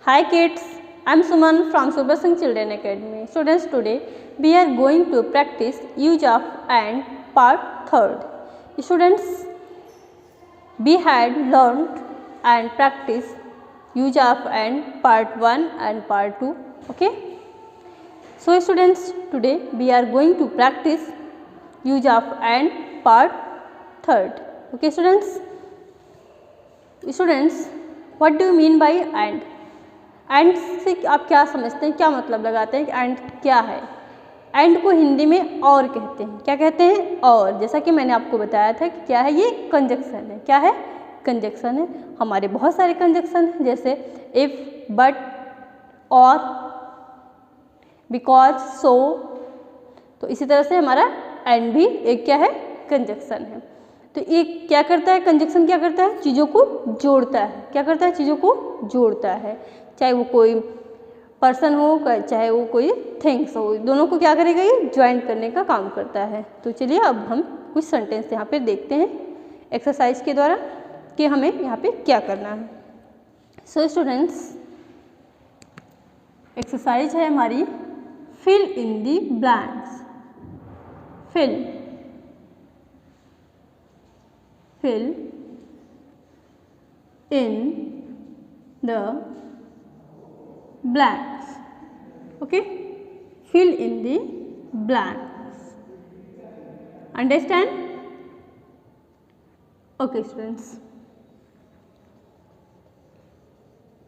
Hi kids, I am Suman from Super Singh Children Academy. Students, today we are going to practice use of and part 3rd. Students, we had learned and practiced use of and part 1 and part 2. Okay. So students, today we are going to practice use of and part 3rd. Okay students. Students, what do you mean by and? And से आप क्या समझते हैं, क्या मतलब लगाते हैं कि एंड क्या है? एंड को हिंदी में और कहते हैं. क्या कहते हैं? और. जैसा कि मैंने आपको बताया था कि क्या है, ये कंजक्शन है. क्या है? कंजक्शन है. हमारे बहुत सारे कंजक्शन हैं, जैसे इफ, बट, और, बिकॉज, सो. तो इसी तरह से हमारा एंड भी एक क्या है, कंजक्शन है. तो ये क्या करता है, कंजक्शन क्या करता है, चीज़ों को जोड़ता है. क्या करता है, चीज़ों को जोड़ता है. चाहे वो कोई पर्सन हो, चाहे वो कोई थिंग्स हो, दोनों को क्या करेगा, ये ज्वाइन करने का काम करता है. तो चलिए अब हम कुछ सेंटेंस यहाँ पे देखते हैं एक्सरसाइज के द्वारा कि हमें यहाँ पे क्या करना है. सो स्टूडेंट्स, एक्सरसाइज है हमारी fill in the blanks. Fill in the blanks. Okay, fill in the blanks. Understand? Okay students,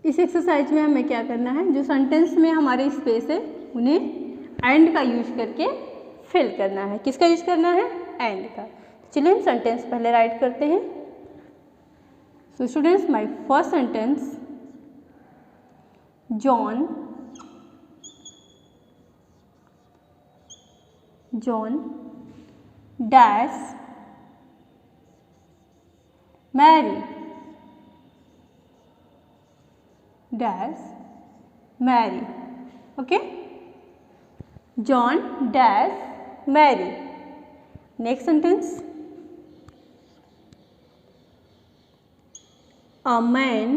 इस एक्सरसाइज में हमें क्या करना है, जो सेंटेंस में हमारे स्पेस है उन्हें एंड का यूज करके फिल करना है. किसका यूज करना है? एंड का. चलिए हम सेंटेंस पहले राइट करते हैं. So students, my first sentence, John dash Mary dash Mary. Okay, John dash Mary. Next sentence, a man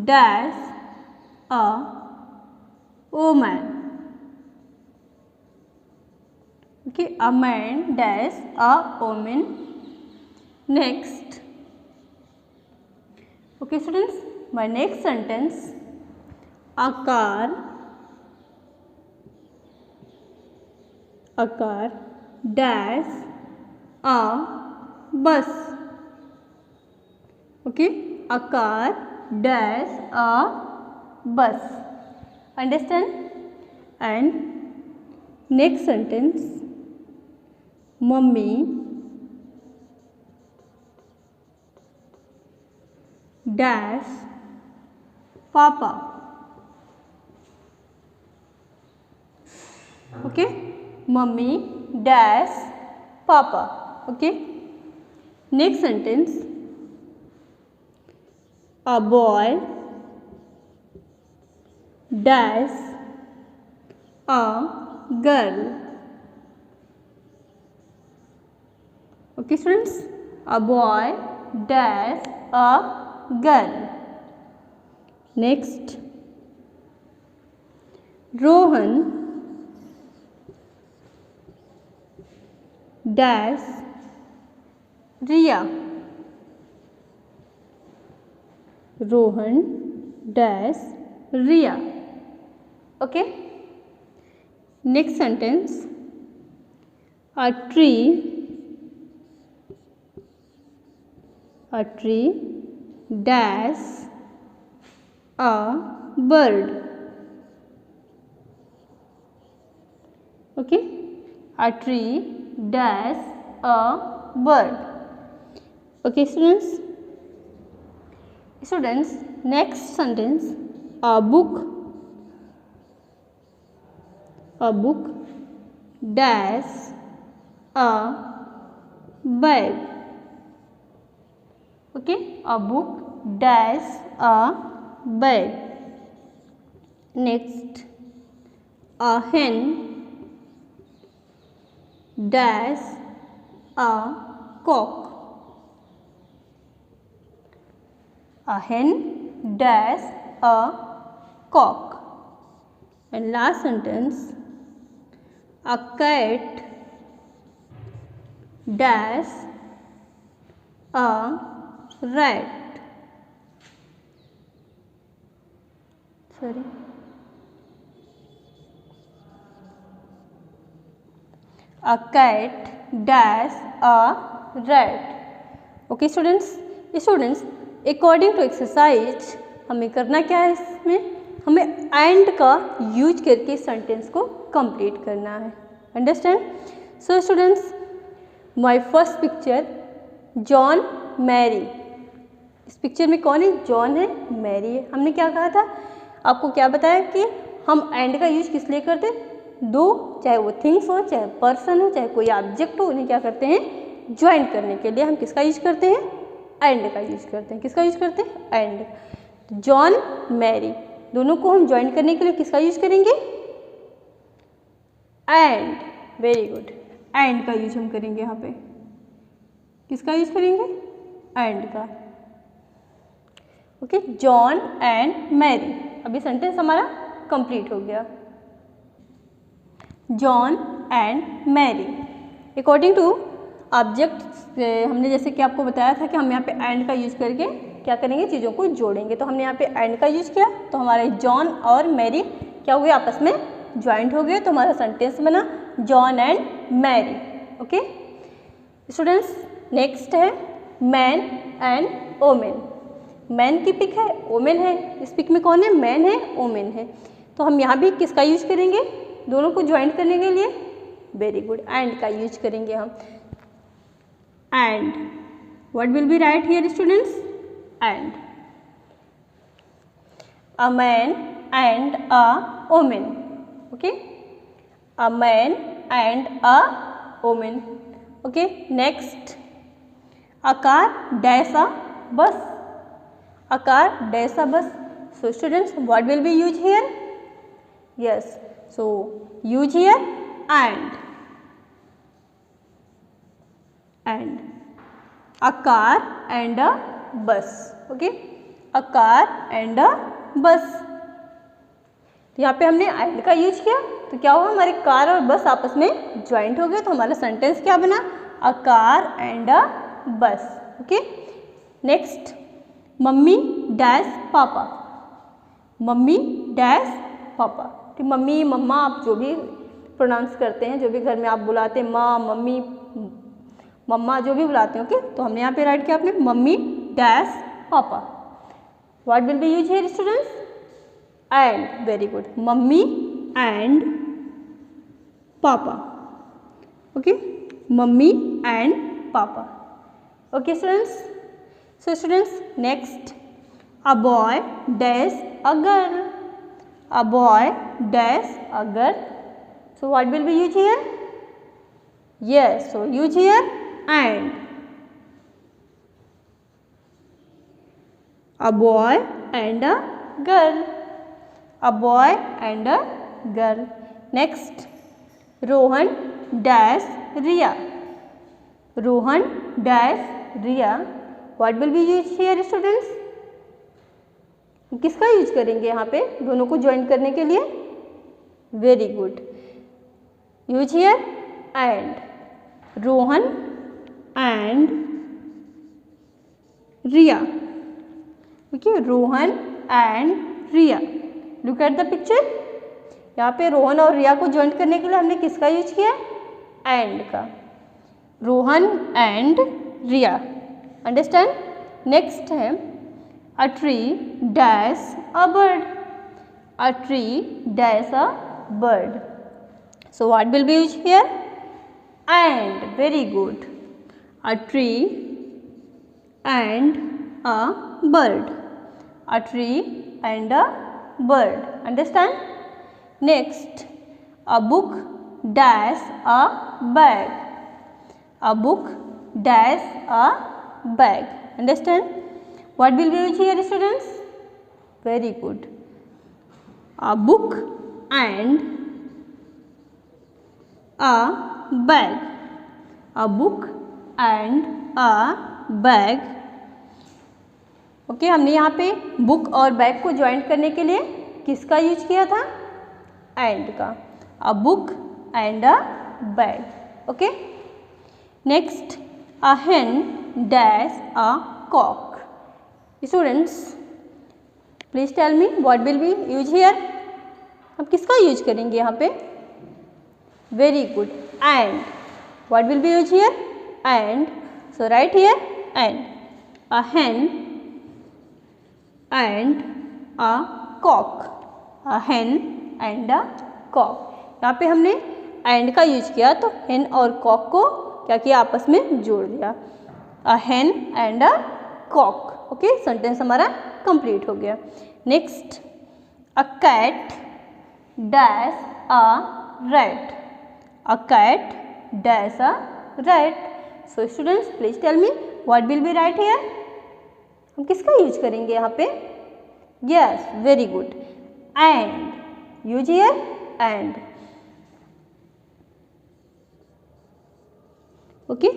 dash a woman. Okay, a man dash a woman. Next, okay students, my next sentence, a car dash a bus. Okay, a car dash a bus. Understand? And next sentence, mummy dash papa. Okay, mummy dash papa. Okay, next sentence, a boy dash a girl. Okay students, a boy dash a girl. Next, Rohan dash Riya. Rohan dash Riya. Okay, next sentence, a tree dash a bird. Okay, a tree dash a bird. Okay students, next sentence, a book dash a bag. Okay, a book dash a bag. Next, a hen dash a cock. A hen dash a cock. And last sentence, a cat dash a rat. Sorry. A cat dash a rat. Okay students, according to exercise हमें करना क्या है, इसमें हमें and का use करके sentence को complete करना है. Understand? So students, my first picture John Mary. इस पिक्चर में कौन है? जॉन है, मैरी है. हमने क्या कहा था, आपको क्या बताया कि हम एंड का यूज किस लिए करते हैं? दो, चाहे वो थिंग्स हो, चाहे पर्सन हो, चाहे कोई ऑब्जेक्ट हो, उन्हें क्या करते हैं? ज्वाइन करने के लिए हम किसका यूज करते हैं? एंड का यूज करते हैं. किसका यूज करते हैं? एंड. जॉन मैरी दोनों को हम ज्वाइन करने के लिए किसका यूज करेंगे? एंड. Very good. एंड का यूज हम करेंगे. यहाँ पे किसका यूज करेंगे? एंड का. Okay, John and Mary. अभी सेंटेंस हमारा कंप्लीट हो गया. John and Mary. According to object, हमने जैसे कि आपको बताया था कि हम यहाँ पे एंड का यूज करके क्या करेंगे? चीज़ों को जोड़ेंगे. तो हमने यहाँ पे एंड का यूज किया, तो हमारे जॉन और मैरी क्या हुए? आपस में ज्वाइंट हो गए. तो हमारा सेंटेंस बना John and Mary. Okay students, next है मैन एंड ओमेन. मैन की पिक है, ओमेन है. इस पिक में कौन है? मैन है, ओमेन है. तो हम यहाँ भी किसका यूज करेंगे? दोनों को ज्वाइंट करने के लिए. Very good. एंड का यूज करेंगे हम. And. What will be right here students? And. A man and a woman. Okay, a man and a woman. Okay, next, a car dash a bus. A car dash a bus. So students, what will be used here? Yes, so use here and a car and a bus. Okay, a car and a bus. तो यहाँ पे हमने and का use किया, तो क्या हुआ? हमारे कार और बस आपस में ज्वाइंट हो गए. तो हमारा सेंटेंस क्या बना? a car and a bus. Okay, next, mummy dash पापा. मम्मी डैश पापा. तो मम्मी, मम्मा, आप जो भी प्रोनाउंस करते हैं, जो भी घर में आप बुलाते हैं, माँ, मम्मी, मम्मा, जो भी बुलाते हैं. ओके, तो हमने यहाँ पे राइट किया आपने मम्मी डैश पापा. What will be use here students? And. Very good. Mummy and papa. Okay, mummy and papa. Okay students. So students, next, a boy dash a girl. A boy dash a girl. So what will be used here? Yes, so use here and. A boy and a girl. A boy and a girl. Next, Rohan dash Riya. Rohan dash Riya. What will be used here students? किसका use करेंगे यहाँ पे दोनों को join करने के लिए? Very good. Use here and. Rohan and Riya. Okay, Rohan and Riya. Look at the picture. यहाँ पे रोहन और रिया को ज्वाइन करने के लिए हमने किसका यूज किया? एंड का. Rohan and Riya. Understand? Next है a tree dash a bird. A tree dash a bird. So what will be use here? And. Very good. A tree and a bird. A tree and a bird. Understand? Next, a book dash a bag. A book dash a bag. Understand? What will be used here students? Very good. A book and a bag. A book and a bag. Okay, हमने यहाँ पे book और bag को joint करने के लिए किसका use किया था? एंड का। A book and a bag. Okay, next, a hen dash a cock। Students please tell me what will be use here. हम किसका यूज करेंगे यहाँ पे? Very good, and. What will be use here? And. So right here and. A hen and a cock। a hen and a cock। यहाँ पे हमने and का use किया तो hen और cock को क्या किया? आपस में जोड़ दिया। a hen and a cock। Okay, sentence हमारा कंप्लीट हो गया। Next, a cat dash a rat. A cat dash a rat. So students please tell me what will be right here. हम किसका यूज करेंगे यहाँ पे? Yes, very good, and. Use here and. Okay,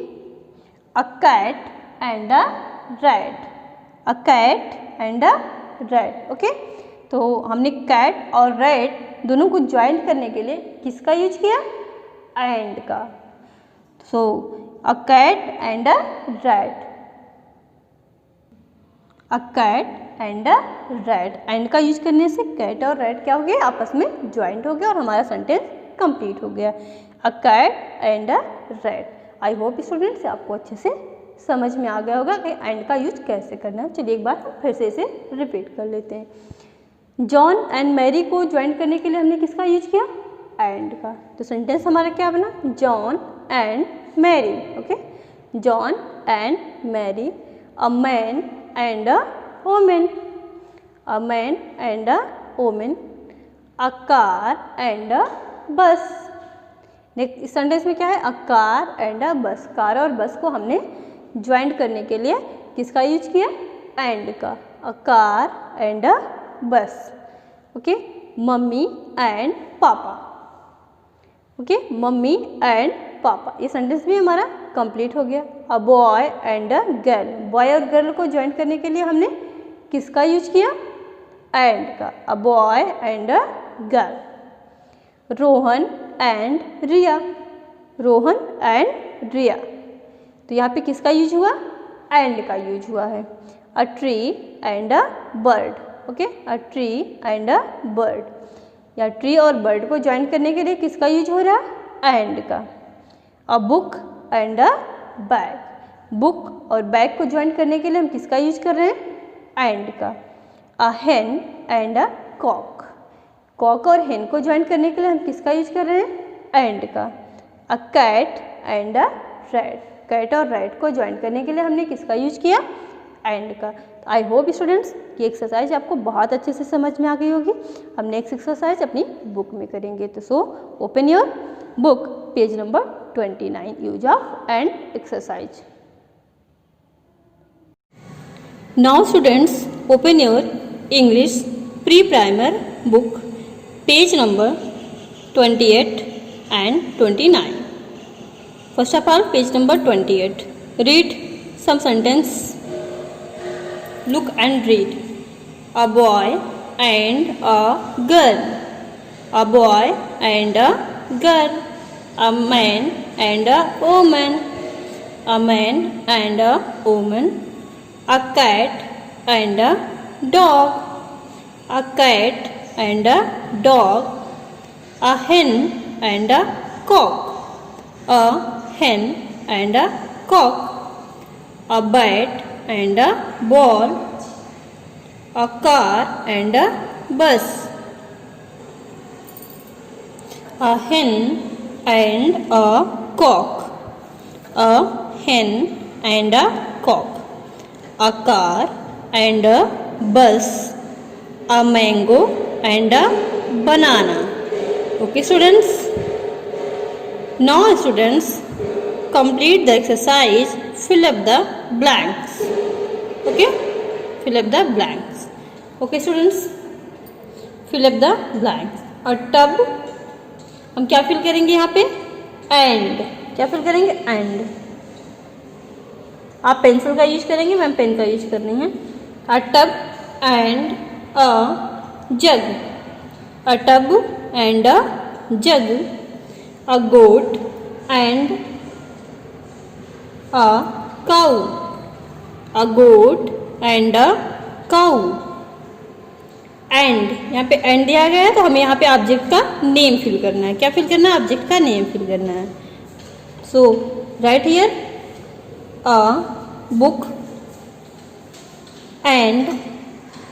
a cat and a rat. A cat and a rat. Okay, तो हमने cat और rat दोनों को ज्वाइन करने के लिए किसका यूज किया? एंड का। So a cat and a rat. A cat and a rat. And का यूज करने से कैट और रैट क्या हो गया? आपस में ज्वाइंट हो गया और हमारा सेंटेंस कंप्लीट हो गया। A cat and a rat. I hope students आपको अच्छे से समझ में आ गया होगा कि एंड का यूज कैसे करना है। चलिए एक बार हम फिर से इसे रिपीट कर लेते हैं। जॉन एंड मैरी को ज्वाइन करने के लिए हमने किसका यूज किया? एंड का। तो सेंटेंस हमारा क्या बना? John and Mary. Okay, John and Mary. A man and a woman. A man and a woman. A car and a bus. Next sentence में क्या है? अ कार एंड अ बस। कार और बस को हमने ज्वाइंट करने के लिए किसका यूज किया? एंड का। अ car and a bus. Okay, mummy and papa. Okay, mummy and papa. ये सेंटेंस भी हमारा कंप्लीट हो गया। A boy and a girl. Boy और गर्ल को ज्वाइन करने के लिए हमने किसका यूज किया? एंड का। A boy and a girl. Rohan and Riya. Rohan and Riya. तो यहाँ पे किसका यूज हुआ? एंड का यूज हुआ है। A tree and a bird. Okay, a tree and a bird. या ट्री और बर्ड को ज्वाइन करने के लिए किसका यूज हो रहा है? एंड का। A book and a bag. Book और बैग को ज्वाइन करने के लिए हम किसका यूज कर रहे हैं? एंड का। A hen and a cock. Cock और hen को ज्वाइन करने के लिए हम किसका यूज कर रहे हैं? एंड का। A cat and a rat. Cat और रैट को ज्वाइन करने के लिए हमने किसका यूज किया? एंड का। आई होप स्टूडेंट्स ये एक्सरसाइज आपको बहुत अच्छे से समझ में आ गई होगी। हम नेक्स्ट एक्सरसाइज अपनी बुक में करेंगे। तो so open your book, page number 29, use of and exercise. Now students open your English pre primer book, page number 28 and 29. First of all, page number 28. Read some sentence. Look and read. A boy and a girl. A boy and a girl. A man and a woman. A man and a woman. A cat and a dog. A cat and a dog. A hen and a cock. A hen and a cock. A bat and a ball. A car and a bus. A hen and a cock. A hen and a cock. A car and a bus. A mango and a banana. Okay students, now students complete the exercise, fill up the blanks. Okay, fill up the blanks. Okay students, fill up the blanks. और तब हम क्या fill करेंगे यहाँ पे? And. क्या fill करेंगे? And. आप पेंसिल का यूज करेंगे, मैम पेन का यूज करनी है। A tub and a jug. A tub and a jug. A goat and a cow. A goat and a cow. And यहाँ पे एंड दिया गया है तो हमें यहाँ पे ऑब्जेक्ट का नेम फिल करना है। क्या फिल करना है? ऑब्जेक्ट का नेम फिल करना है। So right here a book and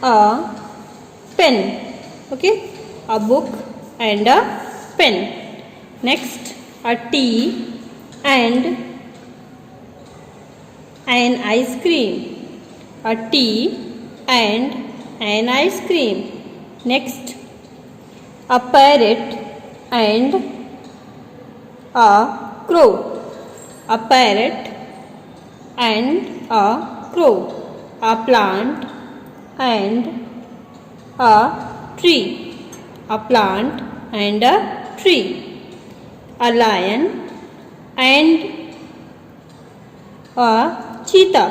a pen. Okay, a book and a pen. Next a tea and an ice cream. A tea and an ice cream. Next, a parrot and a crow. A parrot and a crow. A plant and a tree. A plant and a tree. A lion and a cheetah.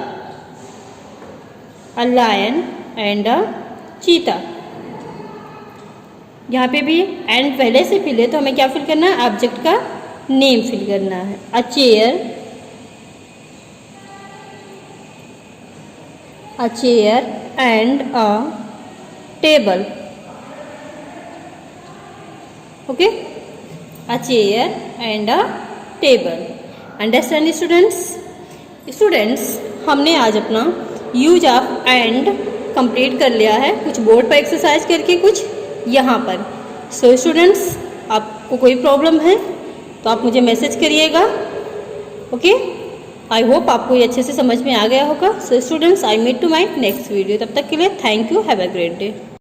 A lion and अ चीता। यहाँ पे भी and पहले से fill है तो हमें क्या फिल करना है? ऑब्जेक्ट का नेम फिल करना है। A chair, a chair and a table. Okay, a chair and a table. Understand students? Students, हमने आज अपना यूज ऑफ एंड कंप्लीट कर लिया है, कुछ बोर्ड पर एक्सरसाइज करके, कुछ यहाँ पर। सो स्टूडेंट्स, आपको कोई प्रॉब्लम है तो आप मुझे मैसेज करिएगा। ओके, आई होप आपको ये अच्छे से समझ में आ गया होगा। So students, I meet to my next video. तब तक के लिए thank you, have a great day.